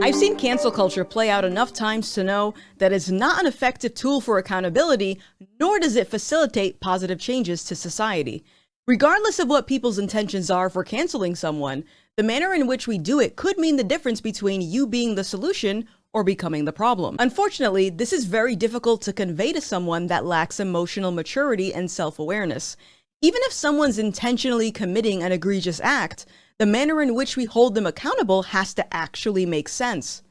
I've seen cancel culture play out enough times to know that it's not an effective tool for accountability, nor does it facilitate positive changes to society. Regardless of what people's intentions are for canceling someone, the manner in which we do it could mean the difference between you being the solution or becoming the problem. Unfortunately, this is very difficult to convey to someone that lacks emotional maturity and self-awareness. Even if someone's intentionally committing an egregious act, the manner in which we hold them accountable has to actually make sense.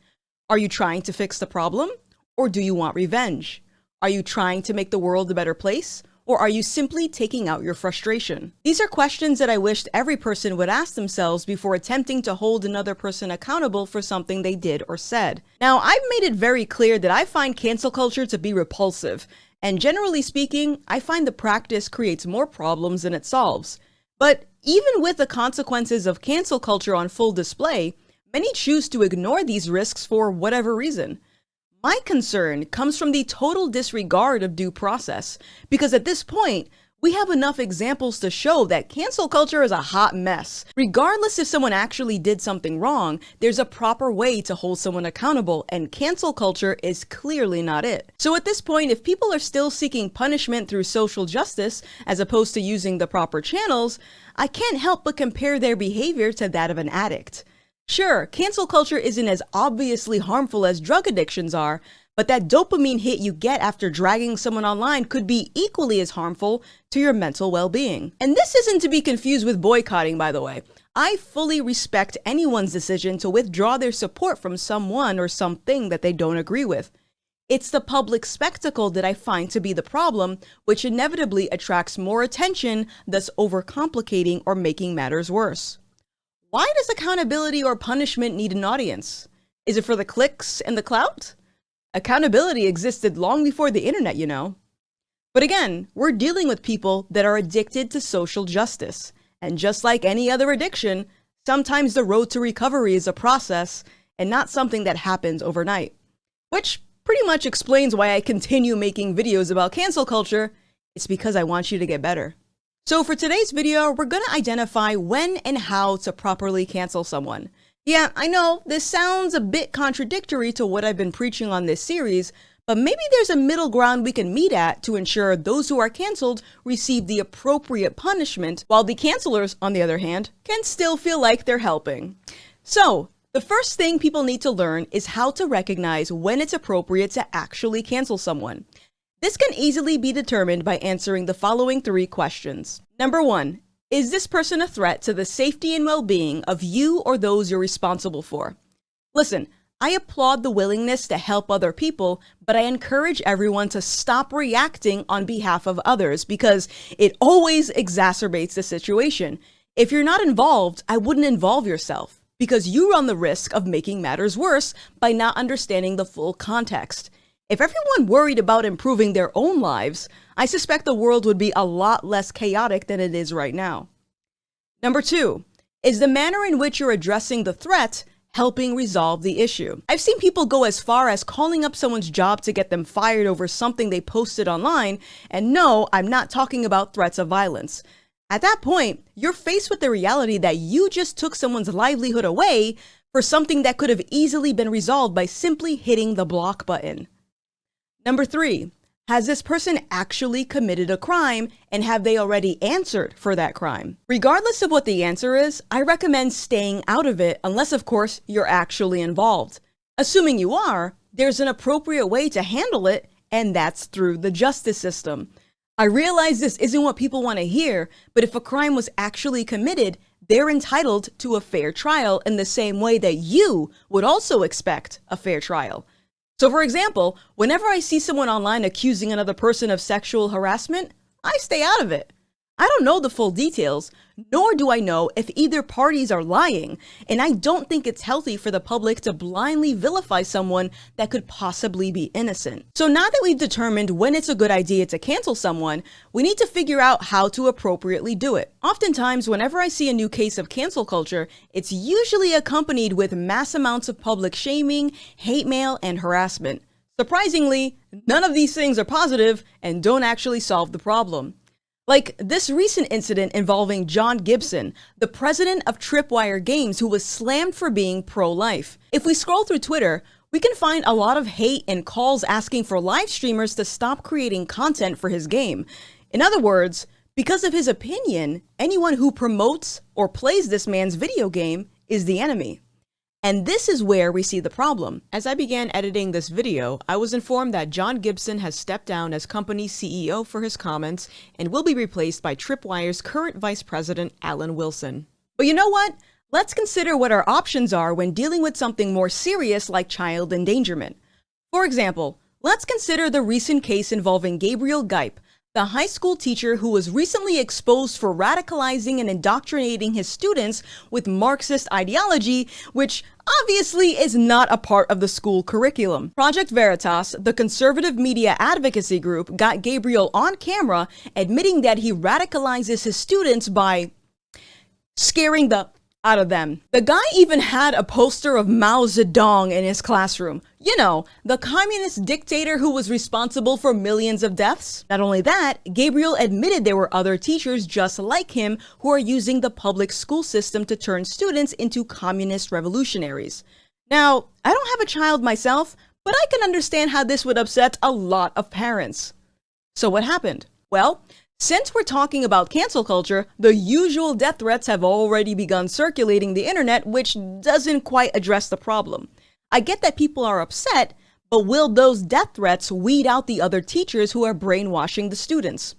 Are you trying to fix the problem, or do you want revenge? Are you trying to make the world a better place, or are you simply taking out your frustration? These are questions that I wished every person would ask themselves before attempting to hold another person accountable for something they did or said. Now, I've made it very clear that I find cancel culture to be repulsive, and generally speaking, I find the practice creates more problems than it solves. But even with the consequences of cancel culture on full display, many choose to ignore these risks for whatever reason. My concern comes from the total disregard of due process, because at this point, we have enough examples to show that cancel culture is a hot mess. Regardless if someone actually did something wrong, there's a proper way to hold someone accountable, and cancel culture is clearly not it. So at this point, if people are still seeking punishment through social justice, as opposed to using the proper channels, I can't help but compare their behavior to that of an addict. Sure, cancel culture isn't as obviously harmful as drug addictions are, but that dopamine hit you get after dragging someone online could be equally as harmful to your mental well-being. And this isn't to be confused with boycotting, by the way. I fully respect anyone's decision to withdraw their support from someone or something that they don't agree with. It's the public spectacle that I find to be the problem, which inevitably attracts more attention, thus overcomplicating or making matters worse. Why does accountability or punishment need an audience? Is it for the clicks and the clout? Accountability existed long before the internet, you know. But again, we're dealing with people that are addicted to social justice. And just like any other addiction, sometimes the road to recovery is a process and not something that happens overnight. Which pretty much explains why I continue making videos about cancel culture. It's because I want you to get better. So for today's video, we're going to identify when and how to properly cancel someone. Yeah, I know this sounds a bit contradictory to what I've been preaching on this series, but maybe there's a middle ground we can meet at to ensure those who are canceled receive the appropriate punishment, while the cancelers, on the other hand, can still feel like they're helping. So, the first thing people need to learn is how to recognize when it's appropriate to actually cancel someone. This can easily be determined by answering the following 3 questions. Number 1. Is this person a threat to the safety and well-being of you or those you're responsible for? Listen, I applaud the willingness to help other people, but I encourage everyone to stop reacting on behalf of others because it always exacerbates the situation. If you're not involved, I wouldn't involve yourself because you run the risk of making matters worse by not understanding the full context. If everyone worried about improving their own lives, I suspect the world would be a lot less chaotic than it is right now. Number 2, is the manner in which you're addressing the threat helping resolve the issue? I've seen people go as far as calling up someone's job to get them fired over something they posted online, and no, I'm not talking about threats of violence. At that point, you're faced with the reality that you just took someone's livelihood away for something that could have easily been resolved by simply hitting the block button. Number 3, has this person actually committed a crime, and have they already answered for that crime? Regardless of what the answer is, I recommend staying out of it unless, of course, you're actually involved. Assuming you are, there's an appropriate way to handle it, and that's through the justice system. I realize this isn't what people want to hear, but if a crime was actually committed, they're entitled to a fair trial in the same way that you would also expect a fair trial. So for example, whenever I see someone online accusing another person of sexual harassment, I stay out of it. I don't know the full details, nor do I know if either parties are lying, and I don't think it's healthy for the public to blindly vilify someone that could possibly be innocent. So now that we've determined when it's a good idea to cancel someone, we need to figure out how to appropriately do it. Oftentimes, whenever I see a new case of cancel culture, it's usually accompanied with mass amounts of public shaming, hate mail, and harassment. Surprisingly, none of these things are positive and don't actually solve the problem. Like this recent incident involving John Gibson, the president of TripWire Games, who was slammed for being pro-life. If we scroll through Twitter, we can find a lot of hate and calls asking for live streamers to stop creating content for his game. In other words, because of his opinion, anyone who promotes or plays this man's video game is the enemy. And this is where we see the problem. As I began editing this video, I was informed that John Gibson has stepped down as company CEO for his comments and will be replaced by TripWire's current vice president, Alan Wilson. But you know what? Let's consider what our options are when dealing with something more serious like child endangerment. For example, let's consider the recent case involving Gabriel Gipe, the high school teacher who was recently exposed for radicalizing and indoctrinating his students with Marxist ideology, which obviously is not a part of the school curriculum. Project Veritas, the conservative media advocacy group, got Gabriel on camera admitting that he radicalizes his students by scaring the out of them. The guy even had a poster of Mao Zedong in his classroom. You know, the communist dictator who was responsible for millions of deaths. Not only that, Gabriel admitted there were other teachers just like him who are using the public school system to turn students into communist revolutionaries. Now, I don't have a child myself, but I can understand how this would upset a lot of parents. So what happened? Well, since we're talking about cancel culture, the usual death threats have already begun circulating the internet, which doesn't quite address the problem. I get that people are upset, but will those death threats weed out the other teachers who are brainwashing the students?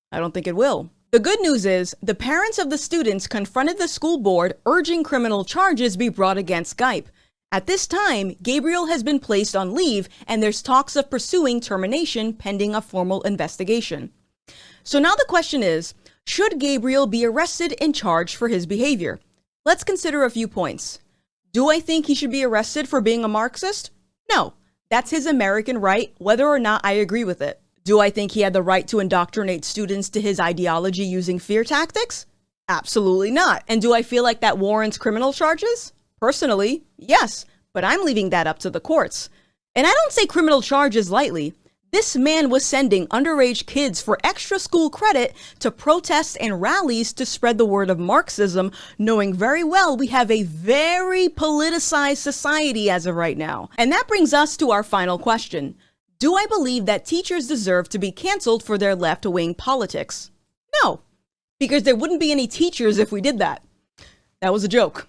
I don't think it will. The good news is, the parents of the students confronted the school board urging criminal charges be brought against Gipe. At this time, Gabriel has been placed on leave and there's talks of pursuing termination pending a formal investigation. So now the question is, should Gabriel be arrested and charged for his behavior? Let's consider a few points. Do I think he should be arrested for being a Marxist? No, that's his American right, whether or not I agree with it. Do I think he had the right to indoctrinate students to his ideology using fear tactics? Absolutely not. And do I feel like that warrants criminal charges? Personally, yes, but I'm leaving that up to the courts. And I don't say criminal charges lightly. This man was sending underage kids for extra school credit to protests and rallies to spread the word of Marxism, knowing very well we have a very politicized society as of right now. And that brings us to our final question. Do I believe that teachers deserve to be canceled for their left-wing politics? No, because there wouldn't be any teachers if we did that. That was a joke.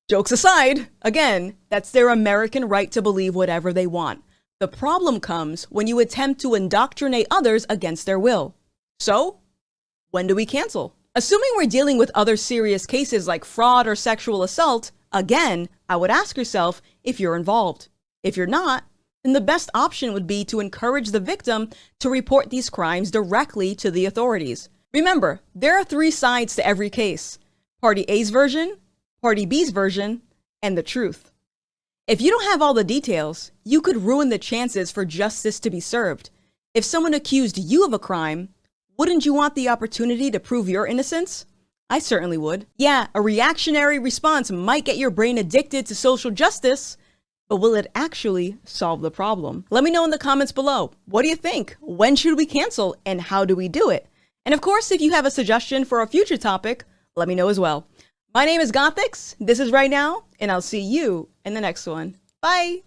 Jokes aside, again, that's their American right to believe whatever they want. The problem comes when you attempt to indoctrinate others against their will. So, when do we cancel? Assuming we're dealing with other serious cases like fraud or sexual assault, again, I would ask yourself if you're involved. If you're not, then the best option would be to encourage the victim to report these crimes directly to the authorities. Remember, there are 3 sides to every case: Party A's version, Party B's version, and the truth. If you don't have all the details, you could ruin the chances for justice to be served. If someone accused you of a crime, wouldn't you want the opportunity to prove your innocence? I certainly would. Yeah, a reactionary response might get your brain addicted to social justice, but will it actually solve the problem? Let me know in the comments below. What do you think? When should we cancel and how do we do it? And of course, if you have a suggestion for a future topic, let me know as well. My name is Gothix, this is Right Now, and I'll see you in the next one. Bye!